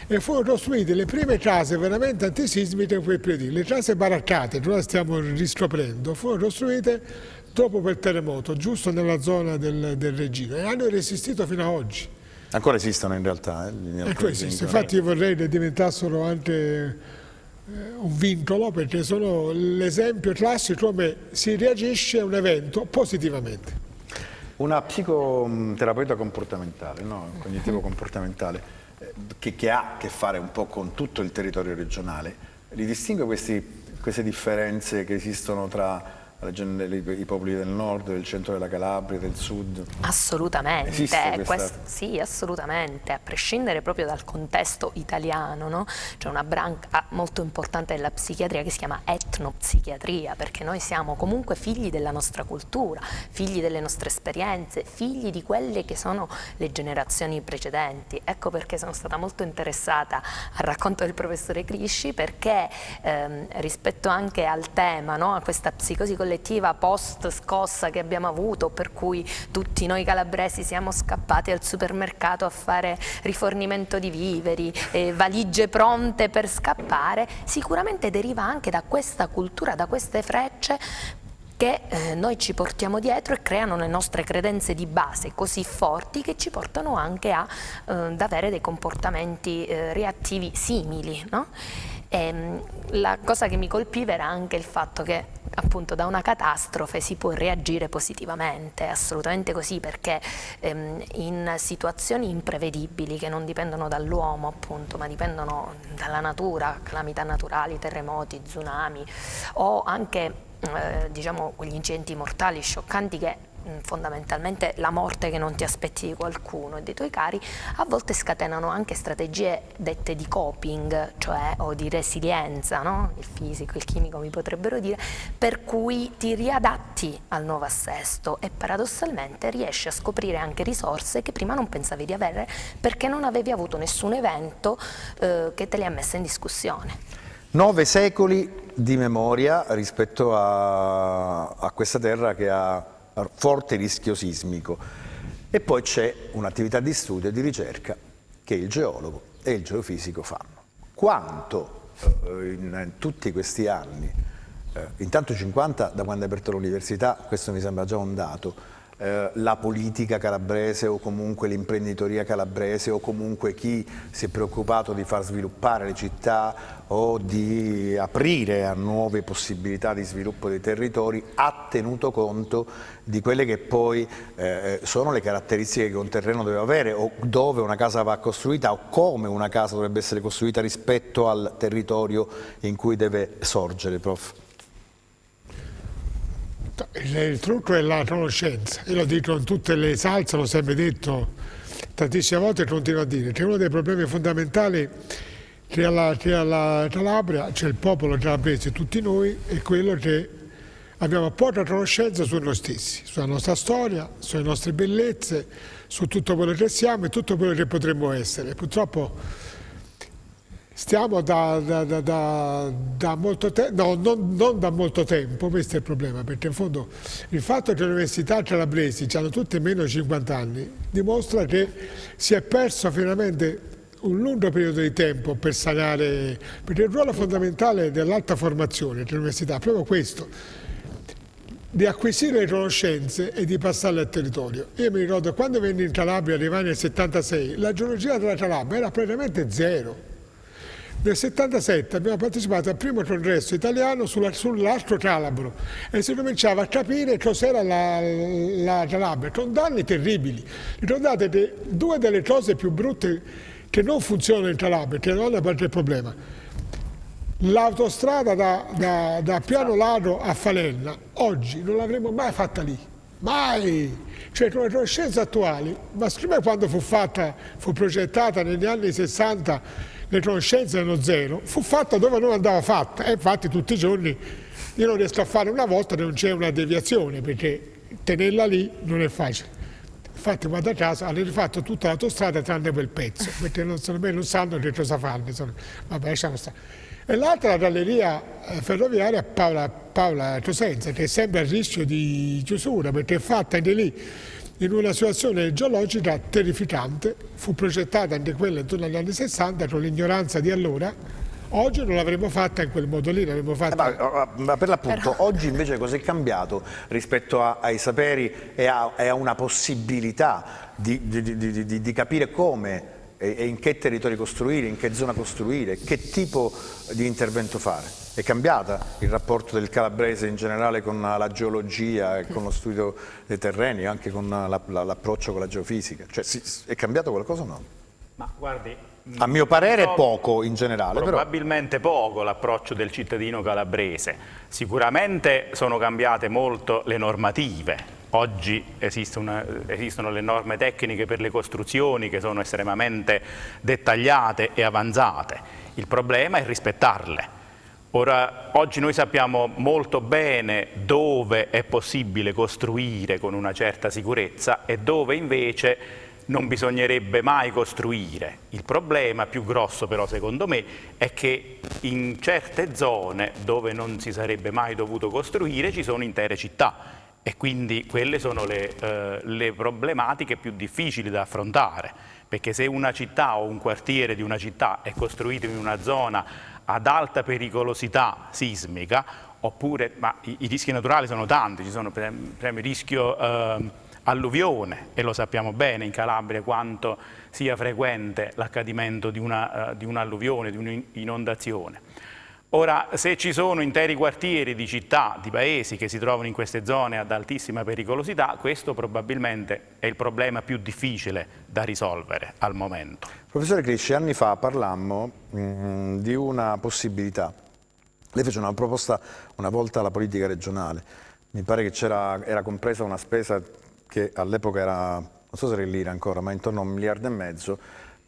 e furono costruite le prime case veramente antisismiche in quel periodo lì. Le case baraccate che ora stiamo riscoprendo furono costruite dopo quel terremoto, giusto nella zona del Regino, e hanno resistito fino ad oggi. Ancora esistono in realtà. Ecco, esiste. Infatti io vorrei che diventassero anche un vincolo, perché sono l'esempio classico come si reagisce a un evento positivamente. Una psicoterapeuta comportamentale, no? Cognitivo-comportamentale, che ha a che fare un po' con tutto il territorio regionale, li distingue queste differenze che esistono tra i popoli del nord, del centro della Calabria, del sud? Assolutamente, Esiste questa... sì, assolutamente, a prescindere proprio dal contesto italiano, no? C'è una branca molto importante della psichiatria che si chiama etnopsichiatria, perché noi siamo comunque figli della nostra cultura, figli delle nostre esperienze, figli di quelle che sono le generazioni precedenti. Ecco perché sono stata molto interessata al racconto del professore Crisci, perché rispetto anche al tema, no? A questa psicosi collettiva post scossa che abbiamo avuto, per cui tutti noi calabresi siamo scappati al supermercato a fare rifornimento di viveri, valigie pronte per scappare, sicuramente deriva anche da questa cultura, da queste frecce che noi ci portiamo dietro e creano le nostre credenze di base così forti che ci portano anche ad avere dei comportamenti reattivi simili, no? La cosa che mi colpiva era anche il fatto che appunto da una catastrofe si può reagire positivamente, assolutamente così, perché in situazioni imprevedibili che non dipendono dall'uomo appunto, ma dipendono dalla natura, calamità naturali, terremoti, tsunami o anche diciamo quegli incidenti mortali scioccanti che fondamentalmente la morte che non ti aspetti di qualcuno e dei tuoi cari, a volte scatenano anche strategie dette di coping, cioè o di resilienza, no? Il fisico, il chimico mi potrebbero dire, per cui ti riadatti al nuovo assesto e paradossalmente riesci a scoprire anche risorse che prima non pensavi di avere perché non avevi avuto nessun evento che te le ha messe in discussione. 9 secoli di memoria rispetto a questa terra che ha forte rischio sismico, e poi c'è un'attività di studio e di ricerca che il geologo e il geofisico fanno. Quanto in tutti questi anni, intanto 50 da quando è aperta l'università, questo mi sembra già un dato, la politica calabrese o comunque l'imprenditoria calabrese o comunque chi si è preoccupato di far sviluppare le città o di aprire a nuove possibilità di sviluppo dei territori ha tenuto conto di quelle che poi sono le caratteristiche che un terreno deve avere, o dove una casa va costruita o come una casa dovrebbe essere costruita rispetto al territorio in cui deve sorgere, prof? Il trucco è la conoscenza, io lo dico in tutte le salse, l'ho sempre detto tantissime volte e continuo a dire che uno dei problemi fondamentali che ha la Calabria, c'è il popolo calabrese, tutti noi, è quello che abbiamo poca conoscenza su noi stessi, sulla nostra storia, sulle nostre bellezze, su tutto quello che siamo e tutto quello che potremmo essere. Purtroppo stiamo da molto tempo, no, non da molto tempo, questo è il problema, perché in fondo il fatto che le università calabresi hanno tutte meno di 50 anni dimostra che si è perso finalmente un lungo periodo di tempo per sanare, perché il ruolo fondamentale dell'alta formazione dell'università è proprio questo, di acquisire le conoscenze e di passarle al territorio. Io mi ricordo quando venni in Calabria, arrivai nel 76, la geologia della Calabria era praticamente zero. Nel 77 abbiamo partecipato al primo congresso italiano sull'arco calabro e si cominciava a capire cos'era la Calabria, con danni terribili. Ricordate che due delle cose più brutte che non funzionano in Calabria, che non è qualche problema, l'autostrada da Piano Lago a Falerna, oggi non l'avremmo mai fatta lì, mai! Cioè con le conoscenze attuali, ma prima quando fu progettata negli anni 60, le conoscenze erano zero, fu fatta dove non andava fatta e infatti tutti i giorni io non riesco a fare una volta che non c'è una deviazione perché tenerla lì non è facile. Infatti vado a casa, hanno rifatto tutta l'autostrada tranne quel pezzo perché non sanno che cosa farne, vabbè lasciamo stare. e l'altra la galleria ferroviaria Paola Cosenza, che è sempre a rischio di chiusura perché è fatta anche lì in una situazione geologica terrificante, fu progettata anche quella intorno agli anni 60 con l'ignoranza di allora. Oggi non l'avremmo fatta in quel modo lì, l'avremmo fatta... Ma per l'appunto, oggi invece cos'è cambiato rispetto ai saperi e a una possibilità di capire come e in che territori costruire, in che zona costruire, che tipo di intervento fare? È cambiata il rapporto del calabrese in generale con la geologia e con lo studio dei terreni, anche con l'approccio con la geofisica? Cioè, è cambiato qualcosa o no? Ma guardi, a mio parere poco in generale. Probabilmente poco l'approccio del cittadino calabrese. Sicuramente sono cambiate molto le normative. Oggi esistono le norme tecniche per le costruzioni che sono estremamente dettagliate e avanzate. Il problema è rispettarle. Ora, oggi noi sappiamo molto bene dove è possibile costruire con una certa sicurezza e dove invece non bisognerebbe mai costruire. Il problema più grosso però secondo me è che in certe zone dove non si sarebbe mai dovuto costruire ci sono intere città e quindi quelle sono le problematiche più difficili da affrontare, perché se una città o un quartiere di una città è costruito in una zona ad alta pericolosità sismica, oppure, ma i rischi naturali sono tanti, ci sono per esempio il rischio alluvione, e lo sappiamo bene in Calabria quanto sia frequente l'accadimento di un'alluvione, di un'inondazione. Ora, se ci sono interi quartieri di città, di paesi che si trovano in queste zone ad altissima pericolosità, questo probabilmente è il problema più difficile da risolvere al momento. Professore Crisci, anni fa parlammo di una possibilità. Lei fece una proposta una volta alla politica regionale. Mi pare che era compresa una spesa che all'epoca era, non so se era in lira ancora, ma intorno a 1,5 miliardi,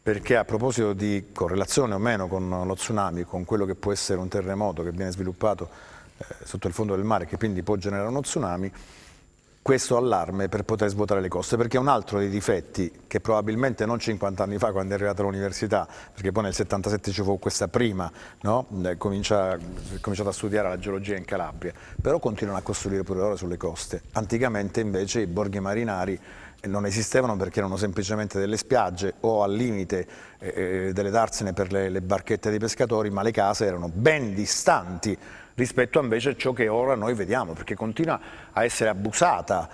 perché a proposito di correlazione o meno con lo tsunami, con quello che può essere un terremoto che viene sviluppato sotto il fondo del mare, che quindi può generare uno tsunami, questo allarme per poter svuotare le coste, perché è un altro dei difetti che probabilmente non 50 anni fa quando è arrivata all'università, perché poi nel 77 ci fu questa prima, no? Cominciato a studiare la geologia in Calabria, però continuano a costruire pure ora sulle coste. Anticamente invece i borghi marinari non esistevano perché erano semplicemente delle spiagge o al limite delle darsene per le barchette dei pescatori, ma le case erano ben distanti rispetto a invece a ciò che ora noi vediamo, perché continua a essere abusata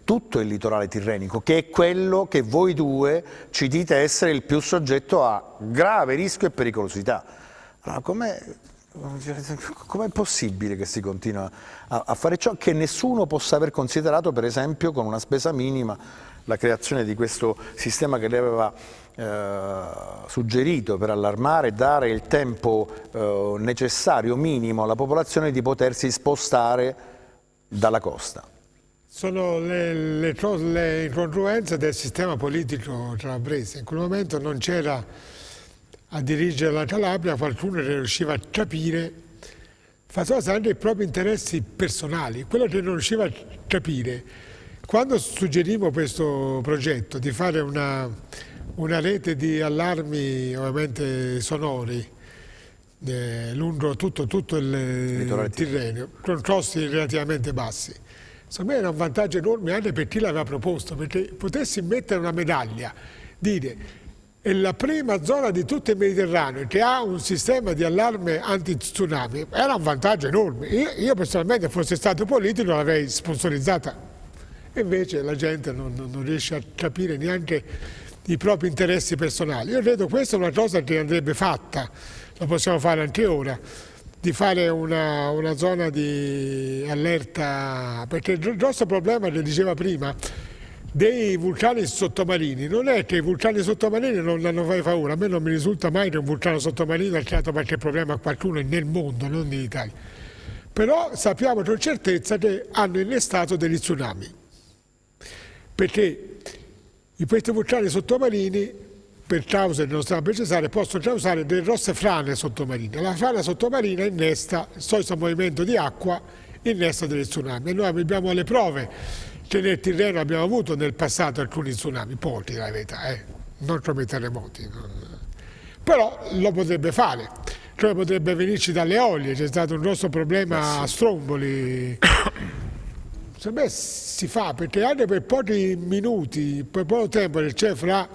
tutto il litorale tirrenico, che è quello che voi due ci dite essere il più soggetto a grave rischio e pericolosità. Allora, com'è possibile che si continua a fare ciò che nessuno possa aver considerato, per esempio, con una spesa minima, la creazione di questo sistema che lei aveva suggerito per allarmare e dare il tempo necessario, minimo, alla popolazione di potersi spostare dalla costa? Sono le incongruenze del sistema politico calabrese. In quel momento non c'era a dirigere la Calabria qualcuno che riusciva a capire, faceva sempre i propri interessi personali. Quello che non riusciva a capire, quando suggerimmo questo progetto di fare una rete di allarmi ovviamente sonori lungo tutto il Tirreno, con costi relativamente bassi, secondo me era un vantaggio enorme anche per chi l'aveva proposto, perché potessi mettere una medaglia, dire è la prima zona di tutto il Mediterraneo che ha un sistema di allarme anti-tsunami, era un vantaggio enorme. Io personalmente, fosse stato politico, l'avrei sponsorizzata. E invece la gente non riesce a capire neanche i propri interessi personali. Io credo che questa è una cosa che andrebbe fatta, lo possiamo fare anche ora, di fare una zona di allerta, perché il grosso problema che diceva prima dei vulcani sottomarini non è che i vulcani sottomarini non hanno mai paura. A me non mi risulta mai che un vulcano sottomarino ha creato qualche problema a qualcuno nel mondo, non in Italia. Però sappiamo con certezza che hanno innestato degli tsunami, perché questi vulcani sottomarini, per cause che non stanno a precisare, possono causare delle grosse frane sottomarine. La frana sottomarina innesta, il solito movimento di acqua, innesta degli tsunami. E noi abbiamo le prove che nel Tirreno abbiamo avuto nel passato alcuni tsunami, pochi la verità, non come terremoti. Però lo potrebbe fare. cioè potrebbe venirci dalle olie, c'è stato un grosso problema a Stromboli. Secondo me si fa, perché anche per pochi minuti, per poco tempo che c'è fra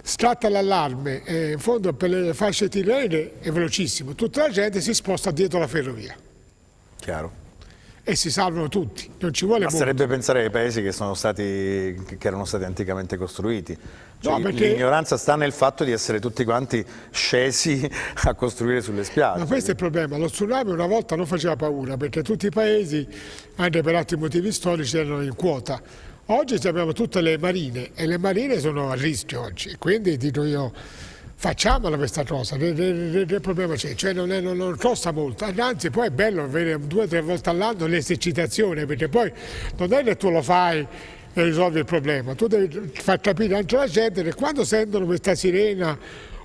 scatta l'allarme e in fondo per le fasce tirrene è velocissimo, tutta la gente si sposta dietro la ferrovia. Chiaro. E si salvano tutti, non ci vuole molto. Basterebbe pensare ai paesi che erano stati anticamente costruiti. Cioè, No, perché... L'ignoranza sta nel fatto di essere tutti quanti scesi a costruire sulle spiagge. Ma questo è il problema, lo tsunami una volta non faceva paura perché tutti i paesi, anche per altri motivi storici, erano in quota. Oggi abbiamo tutte le marine e le marine sono a rischio oggi, quindi dico io facciamola questa cosa, il problema c'è, cioè non costa molto, anzi poi è bello avere 2 o 3 volte all'anno l'esercitazione, perché poi non è che tu lo fai e risolvi il problema, tu devi far capire anche alla gente che quando sentono questa sirena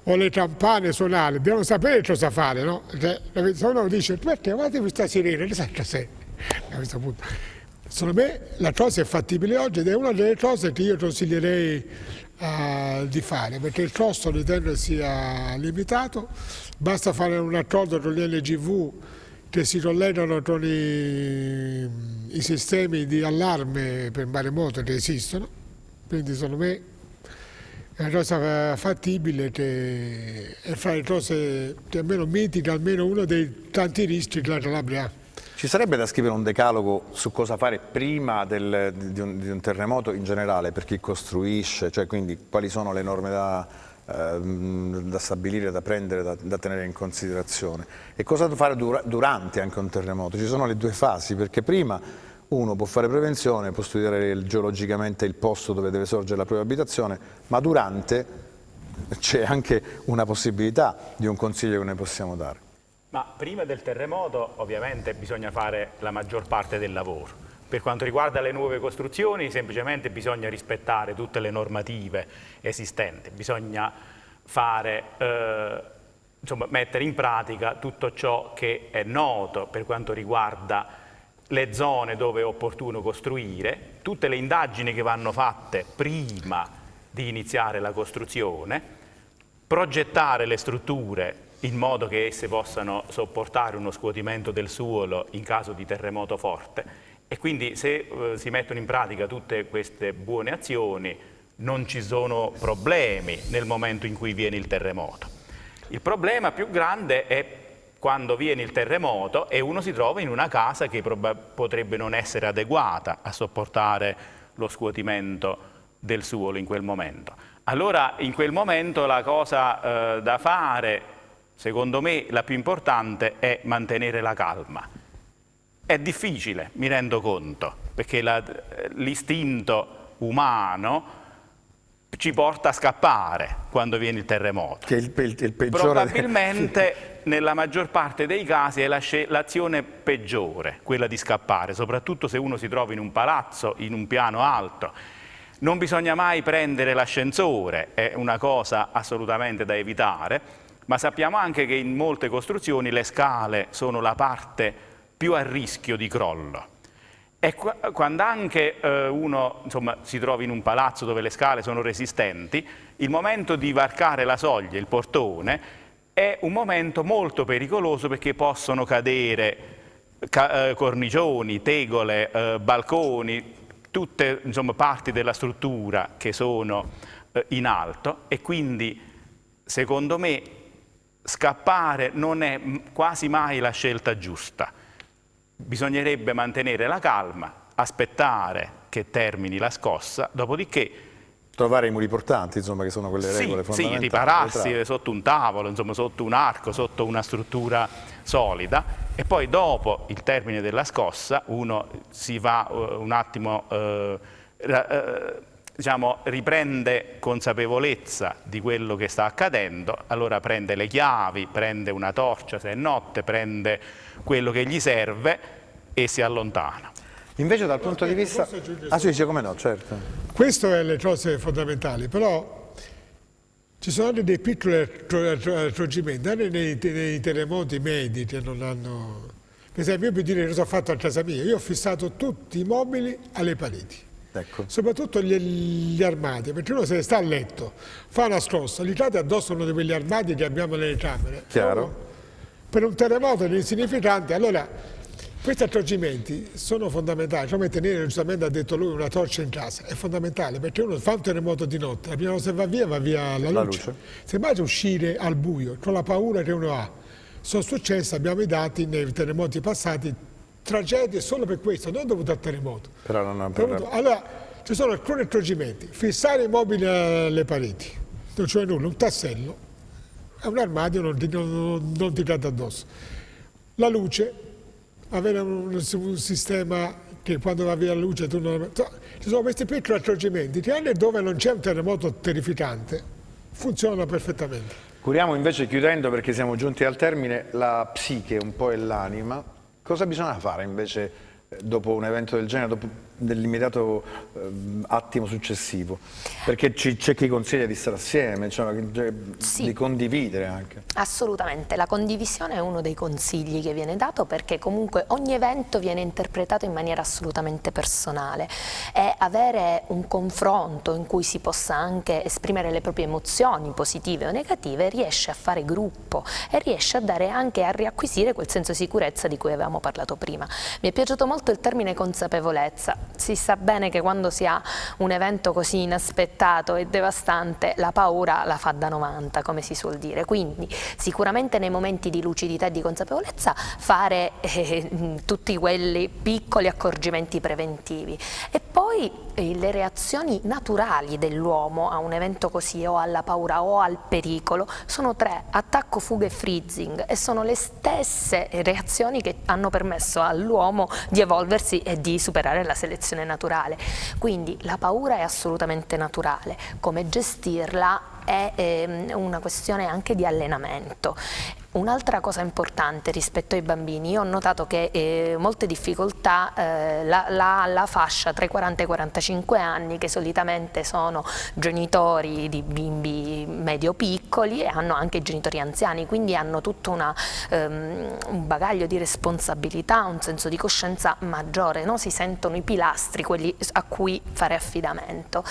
o le campane suonare devono sapere cosa fare, no? Se uno dice perché guardate questa sirena, ne sai cos'è? A questo punto. Secondo me la cosa è fattibile oggi ed è una delle cose che io consiglierei di fare, perché il costo ritengo sia limitato, basta fare un accordo con gli LGV che si collegano con i sistemi di allarme per maremoto che esistono, quindi secondo me è una cosa fattibile che è fra le cose che almeno mitiga almeno uno dei tanti rischi che la Calabria ha. Ci sarebbe da scrivere un decalogo su cosa fare prima di un terremoto in generale, per chi costruisce, cioè quindi quali sono le norme da stabilire, da prendere, da tenere in considerazione, e cosa fare durante anche un terremoto. Ci sono le 2 fasi, perché prima uno può fare prevenzione, può studiare geologicamente il posto dove deve sorgere la propria abitazione, ma durante c'è anche una possibilità di un consiglio che noi possiamo dare. Ma prima del terremoto ovviamente bisogna fare la maggior parte del lavoro. Per quanto riguarda le nuove costruzioni semplicemente bisogna rispettare tutte le normative esistenti, bisogna fare, mettere in pratica tutto ciò che è noto per quanto riguarda le zone dove è opportuno costruire, tutte le indagini che vanno fatte prima di iniziare la costruzione, progettare le strutture in modo che esse possano sopportare uno scuotimento del suolo in caso di terremoto forte, e quindi se si mettono in pratica tutte queste buone azioni non ci sono problemi nel momento in cui viene il terremoto. Il problema più grande è quando viene il terremoto e uno si trova in una casa che potrebbe non essere adeguata a sopportare lo scuotimento del suolo in quel momento. Allora in quel momento la cosa da fare, secondo me la più importante, è mantenere la calma. È difficile, mi rendo conto, perché l'istinto umano ci porta a scappare quando viene il terremoto. Che è il peggiore. Probabilmente nella maggior parte dei casi è l'azione peggiore, quella di scappare, soprattutto se uno si trova in un palazzo, in un piano alto. Non bisogna mai prendere l'ascensore, è una cosa assolutamente da evitare, ma sappiamo anche che in molte costruzioni le scale sono la parte più a rischio di crollo. E quando anche uno si trova in un palazzo dove le scale sono resistenti, il momento di varcare la soglia, il portone, è un momento molto pericoloso perché possono cadere cornicioni, tegole, balconi, tutte parti della struttura che sono in alto, e quindi secondo me scappare non è quasi mai la scelta giusta. Bisognerebbe mantenere la calma, aspettare che termini la scossa, dopodiché trovare i muri portanti, che sono quelle regole fondamentali. Sì, ripararsi sotto un tavolo, sotto un arco, sotto una struttura solida, e poi dopo il termine della scossa uno si va un attimo, riprende consapevolezza di quello che sta accadendo, allora prende le chiavi, prende una torcia se è notte, prende quello che gli serve e si allontana. Invece dal punto di vista... Ah sì, come no, certo. Queste sono le cose fondamentali, però ci sono anche dei piccoli accorgimenti, anche nei terremoti medi che non hanno... Per esempio, io per dire cosa ho fatto a casa mia, io ho fissato tutti i mobili alle pareti. Ecco. Soprattutto gli armadi, perché uno se sta a letto, fa una scossa, gli cade addosso uno di quegli armadi che abbiamo nelle camere. Chiaro. per un terremoto è insignificante. Allora questi accorgimenti sono fondamentali, come tenere, giustamente ha detto lui, una torcia in casa, è fondamentale, perché uno fa un terremoto di notte, la prima cosa che va via la luce. Se immagina uscire al buio con la paura che uno ha, sono successe, abbiamo i dati nei terremoti passati, tragedie solo per questo, non dovute al terremoto. Allora ci sono alcuni accorgimenti: fissare i mobili alle pareti, non c'è nulla, un tassello, è un armadio, non ti cade addosso. La luce, avere un sistema che quando va via la luce tu non... Ci sono questi piccoli accorgimenti che anche dove non c'è un terremoto terrificante funzionano perfettamente. Curiamo invece, chiudendo perché siamo giunti al termine, la psiche un po' e l'anima. Cosa bisogna fare invece dopo un evento del genere, dopo dell'immediato attimo successivo? Perché c'è chi consiglia di stare assieme, cioè, sì, di condividere anche. Assolutamente, la condivisione è uno dei consigli che viene dato, perché comunque ogni evento viene interpretato in maniera assolutamente personale, e avere un confronto in cui si possa anche esprimere le proprie emozioni positive o negative riesce a fare gruppo e riesce a dare anche a riacquisire quel senso di sicurezza di cui avevamo parlato prima. Mi è piaciuto molto il termine consapevolezza. Si sa bene che quando si ha un evento così inaspettato e devastante, la paura la fa da 90, come si suol dire. Quindi sicuramente nei momenti di lucidità e di consapevolezza fare tutti quelli piccoli accorgimenti preventivi, e poi le reazioni naturali dell'uomo a un evento così, o alla paura o al pericolo, sono 3: attacco, fuga e freezing, e sono le stesse reazioni che hanno permesso all'uomo di evolversi e di superare la selezione naturale. Quindi la paura è assolutamente naturale, come gestirla è una questione anche di allenamento. Un'altra cosa importante rispetto ai bambini: io ho notato che molte difficoltà la fascia tra i 40 e i 45 anni, che solitamente sono genitori di bimbi medio-piccoli e hanno anche genitori anziani, quindi hanno tutto un bagaglio di responsabilità, un senso di coscienza maggiore, no? Si sentono i pilastri, quelli a cui fare affidamento.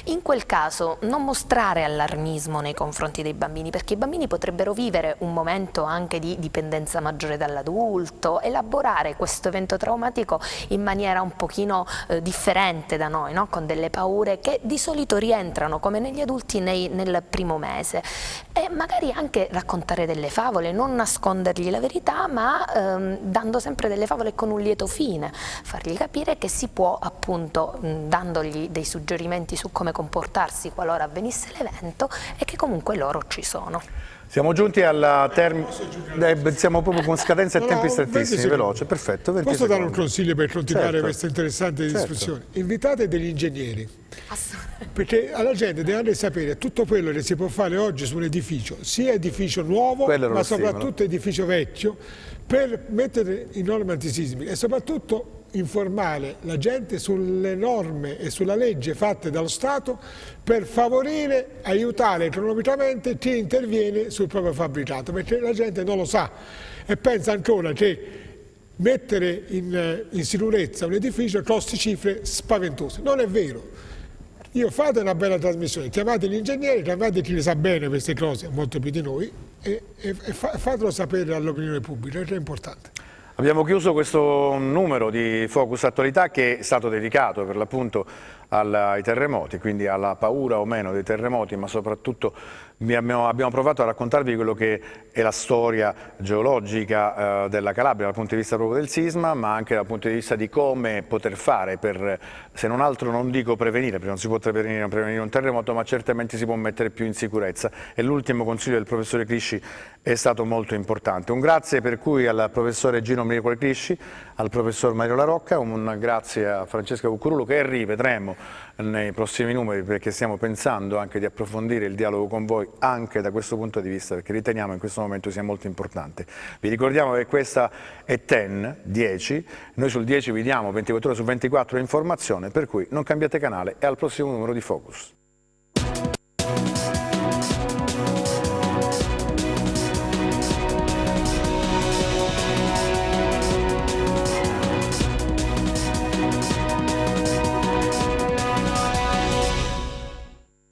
In quel caso non mostrare allarmismo nei confronti dei bambini, perché i bambini potrebbero vivere un momento anche di dipendenza maggiore dall'adulto, elaborare questo evento traumatico in maniera un pochino differente da noi, no? Con delle paure che di solito rientrano come negli adulti nel primo mese, e magari anche raccontare delle favole, non nascondergli la verità, ma dando sempre delle favole con un lieto fine, fargli capire che si può, appunto, dandogli dei suggerimenti su come comportarsi qualora avvenisse l'evento, e che comunque loro ci sono. Siamo giunti al termine, siamo proprio con scadenze e tempi strettissimi, veloce, perfetto. Posso dare un consiglio per continuare questa interessante discussione? Invitate degli ingegneri, perché alla gente deve anche sapere tutto quello che si può fare oggi su un edificio, sia edificio nuovo, ma soprattutto edificio vecchio, per mettere in norme antisismiche, e soprattutto informare la gente sulle norme e sulla legge fatte dallo Stato per favorire, aiutare economicamente chi interviene sul proprio fabbricato, perché la gente non lo sa e pensa ancora che mettere in sicurezza un edificio costi cifre spaventose. Non è vero. Fate una bella trasmissione, chiamate gli ingegneri, chiamate chi ne sa bene queste cose, molto più di noi, e fatelo sapere all'opinione pubblica, che è importante. Abbiamo chiuso questo numero di Focus Attualità, che è stato dedicato per l'appunto ai terremoti, quindi alla paura o meno dei terremoti, ma soprattutto abbiamo provato a raccontarvi quello che è la storia geologica della Calabria dal punto di vista proprio del sisma, ma anche dal punto di vista di come poter fare per, se non altro non dico prevenire, perché non si può prevenire un terremoto, ma certamente si può mettere più in sicurezza, e l'ultimo consiglio del professore Crisci è stato molto importante. Un grazie per cui al professore Gino Miracoli Crisci, al professor Mario La Rocca, un grazie a Francesca Cucurullo, che rivedremo nei prossimi numeri, perché stiamo pensando anche di approfondire il dialogo con voi anche da questo punto di vista, perché riteniamo in questo momento sia molto importante. Vi ricordiamo che questa è 10, noi sul 10 vi diamo 24 ore su 24 informazione, per cui non cambiate canale, e al prossimo numero di Focus.